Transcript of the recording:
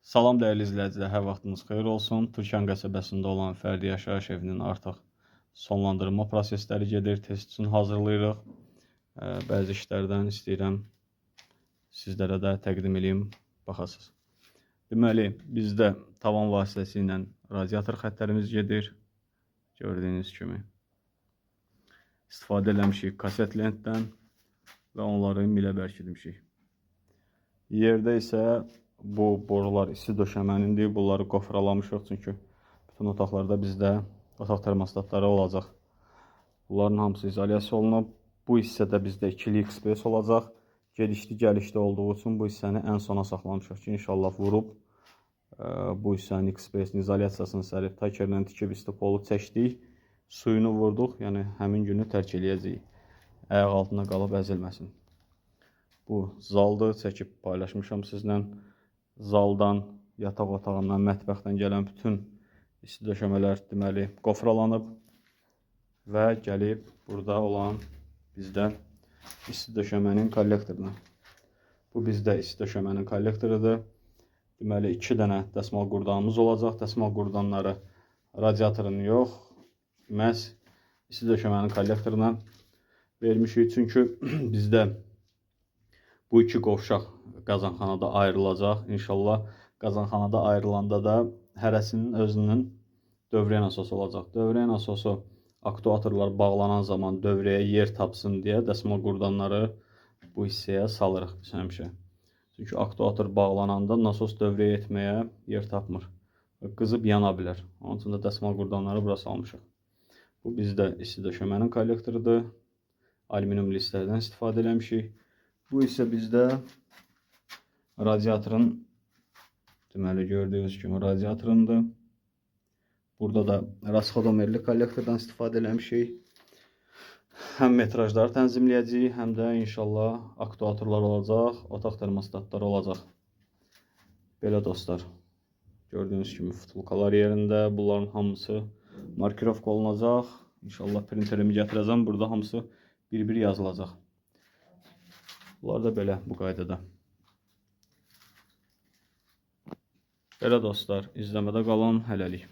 Salam dəyərli izləyicilər, hər vaxtınız xeyir olsun. Türkan qəsəbəsində olan fərdi yaşayış evinin artıq sonlandırma prosesləri gedir. Test üçün hazırlayırıq. Bəzi işlərdən istəyirəm sizlərə də təqdim edeyim, baxasınız. Deməli, bizdə tavan vasitəsilə radiator xəttlərimiz gedir. Gördüyünüz kimi. İstifadə eləmişik kaset lentdən və onları milə bərkitmişik. Yerdə isə bu borular isti döşəmənindir. Bunları qofralamışıq çünki bütün otaqlarda bizdə otaq termostatları olacaq. Bunların hamısı izolyasiya olunub. Bu hissədə bizdə ikili XPS olacaq. Gedişli gəlişli olduğu üçün bu hissəni ən sona saxlamışıq ki, inşallah vurub bu hissənin XPS-in izolyasiyasını sərib takerlə tikib istipolu çəkdik. Suyunu vurduq, yəni həmin günü tərk eləyəcəyik. Ayaq altına qalıb əzilməsin. Bu zaldır, çəkib paylaşmışam sizlə. Zaldan, yataq otağından, mətbəxdən gələn bütün isti döşəmələr deməli qofralanıb və gəlib burada olan bizdə isti döşəmənin kollektoruna. Bu bizdə isti döşəmənin kollektorudur. Deməli 2 dənə dəsmal qurdanımız olacaq. Dəsmal qurdanları radiatorun yox, məhz isti döşəmənin kollektoruna vermişik. Çünki bizdə bu iki qovşaq qazanxanada ayrılacaq. İnşallah qazanxanada ayrılanda da hərəsinin özünün dövrəyə nasosu olacaq. Dövrəyə nasosu aktuatorlar bağlanan zaman dövrəyə yer tapsın deyə dəsmal qurdanları bu hissəyə salırıq biz həmişə. Çünki aktuator bağlananda nasos dövrəyə etməyə yer tapmır. Qızıb yana bilər. Onun üçün də dəsmal qurdanları bura salmışıq. Bu bizdə isti döşəmənin kollektorudur. Alüminium listlərdən istifadə eləmişik. Bu isə bizdə radiatorun, deməli gördüyünüz kimi radiatorundur. Burada da rasxodomerli kollektordan istifadə eləmişik. Həm metrajları tənzimləyəcəyik, həm də inşallah aktuatorlar olacaq, otaq termostatları olacaq. Belə dostlar, gördüyünüz kimi futulkalar yerində, bunların hamısı markirovka olunacaq. İnşallah printerimi gətirəcəm, burada hamısı bir-bir yazılacaq. Bunlar da belə bu qaydada. Belə dostlar, izləmədə qalın, hələlik.